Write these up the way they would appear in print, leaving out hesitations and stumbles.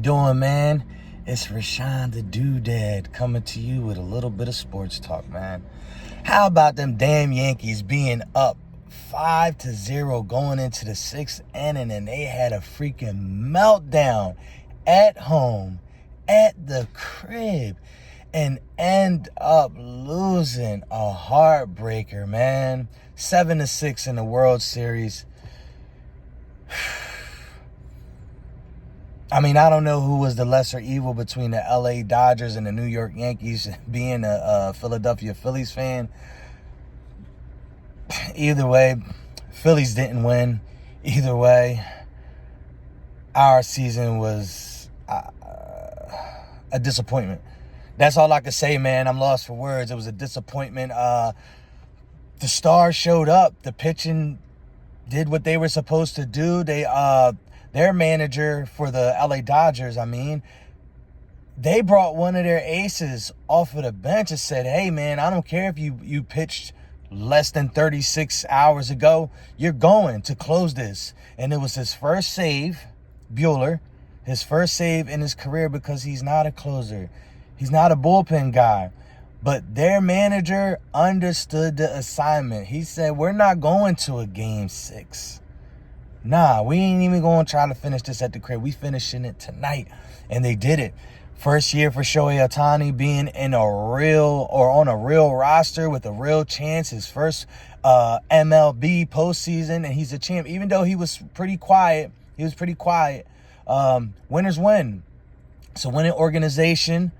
Doing, man? It's Rashawn the Doodad coming to you with a little bit of sports talk, man. How about them damn Yankees being up 5-0 going into the sixth inning, and they had a freaking meltdown at home, at the crib, and end up losing a heartbreaker, man. 7-6 in the World Series. I mean, I don't know who was the lesser evil between the LA Dodgers and the New York Yankees, being a Philadelphia Phillies fan. Either way, Phillies didn't win. Either way, our season was a disappointment. That's all I could say, man. I'm lost for words. It was a disappointment. The stars showed up. The pitching did what they were supposed to do. Their manager for the LA Dodgers, they brought one of their aces off of the bench and said, hey, man, I don't care if you pitched less than 36 hours ago. You're going to close this. And it was his first save, Bueller, his first save in his career, because he's not a closer. He's not a bullpen guy. But their manager understood the assignment. He said, we're not going to a game 6. Nah, we ain't even going to try to finish this at the crib. We finishing it tonight. And they did it. First year for Shohei Ohtani being in on a real roster with a real chance. His first MLB postseason, and he's a champ. Even though he was pretty quiet. Winners win. It's a winning organization.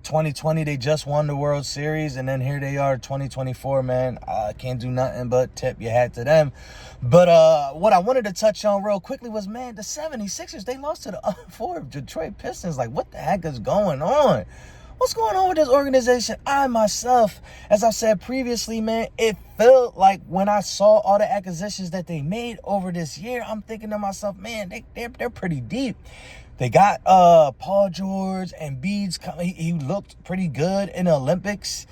2020, they just won the World Series, and then here they are, 2024, man. Can't do nothing but tip your hat to them. But what I wanted to touch on real quickly was, man, the 76ers, they lost to the 4 Detroit Pistons. Like, what the heck is going on? What's going on with this organization? I myself, as I said previously, man, it felt like when I saw all the acquisitions that they made over this year, I'm thinking to myself, man, they're pretty deep. They got Paul George and Embiid's coming. He looked pretty good in the Olympics.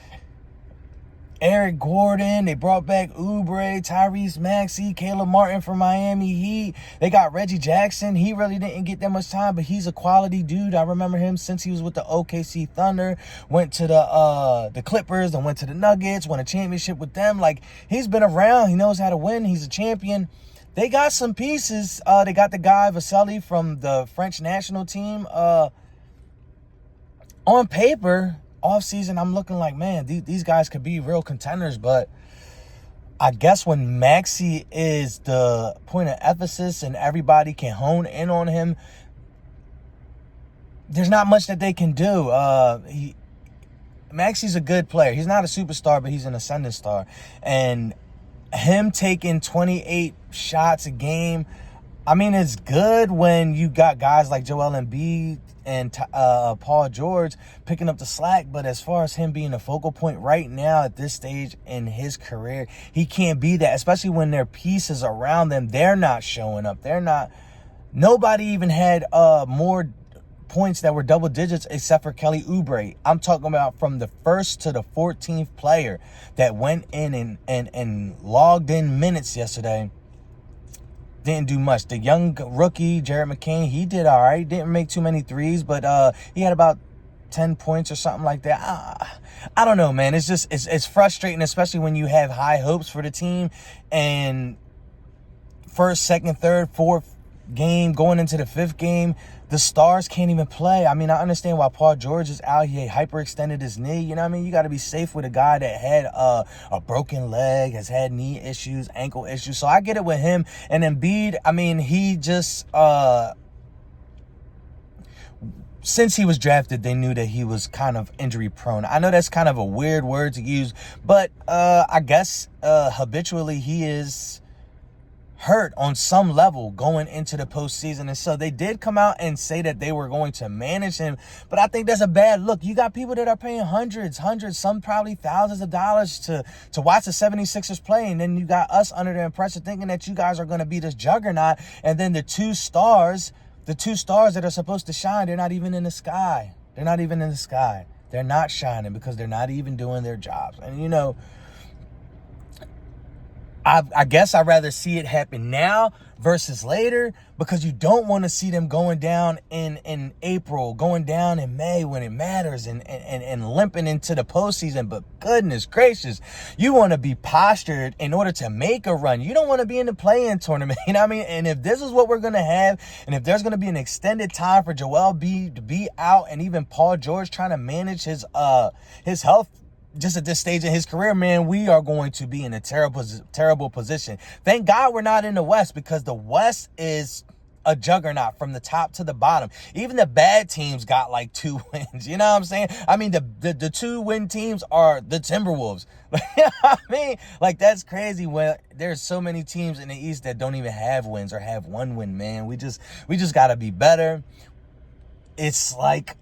Eric Gordon. They brought back Oubre, Tyrese Maxey, Caleb Martin from Miami Heat. They got Reggie Jackson. He really didn't get that much time, but he's a quality dude. I remember him since he was with the OKC Thunder. Went to the Clippers, then went to the Nuggets. Won a championship with them. Like, he's been around. He knows how to win. He's a champion. They got some pieces. They got the guy, Vaselli, from the French national team. On paper, offseason, I'm looking like, man, these guys could be real contenders. But I guess when Maxey is the point of emphasis and everybody can hone in on him, there's not much that they can do. Maxey's a good player. He's not a superstar, but he's an ascending star. And him taking 28 shots a game, it's good when you got guys like Joel Embiid and Paul George picking up the slack. But as far as him being a focal point right now at this stage in his career, he can't be that, especially when their pieces around them, they're not showing up. Nobody even had more points that were double digits except for Kelly Oubre. I'm talking about from the 1st to the 14th player that went in and logged in minutes yesterday. Didn't do much. The young rookie, Jared McCain, he did all right. Didn't make too many threes, but he had about 10 points or something like that. I don't know, man. It's just, it's frustrating, especially when you have high hopes for the team and first, second, third, fourth game, going into the 5th game, the stars can't even play. I understand why Paul George is out. He hyperextended his knee. You know what I mean? You got to be safe with a guy that had a broken leg, has had knee issues, ankle issues. So I get it with him. And Embiid, he just, since he was drafted, they knew that he was kind of injury prone. I know that's kind of a weird word to use, but I guess habitually he is hurt on some level going into the postseason. And so they did come out and say that they were going to manage him, but I think that's a bad look. You got people that are paying hundreds, some probably thousands of dollars to watch the 76ers play, and then you got us under the impression thinking that you guys are going to be this juggernaut, and then the two stars that are supposed to shine, they're not even in the sky. They're not shining because they're not even doing their jobs. And I guess I'd rather see it happen now versus later, because you don't want to see them going down in April, going down in May when it matters, and limping into the postseason. But goodness gracious, you want to be postured in order to make a run. You don't want to be in the play-in tournament. You know what I mean? And if this is what we're going to have, and if there's going to be an extended time for Joel B to be out, and even Paul George trying to manage his health just at this stage in his career, man, we are going to be in a terrible position. Thank God we're not in the West, because the West is a juggernaut from the top to the bottom. Even the bad teams got like 2 wins. You know what I'm saying? I mean, the 2-win teams are the Timberwolves. I mean, like, that's crazy when there's so many teams in the East that don't even have wins or have 1 win, man. We just got to be better. It's like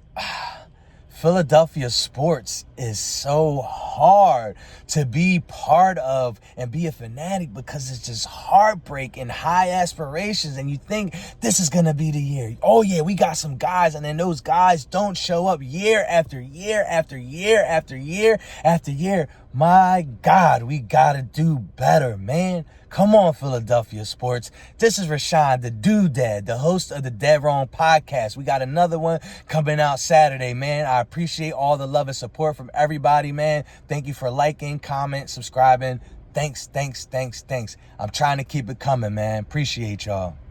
Philadelphia sports is so hard to be part of and be a fanatic, because it's just heartbreak and high aspirations, and you think this is going to be the year. Oh yeah, we got some guys, and then those guys don't show up year after year after year after year after year. My God, we got to do better, man. Come on, Philadelphia sports. This is Rashawn, the Doodad, the host of the Dead Wrong podcast. We got another one coming out Saturday, man. I appreciate all the love and support from everybody, man. Thank you for liking, comment, subscribing. Thanks. I'm trying to keep it coming, man. Appreciate y'all.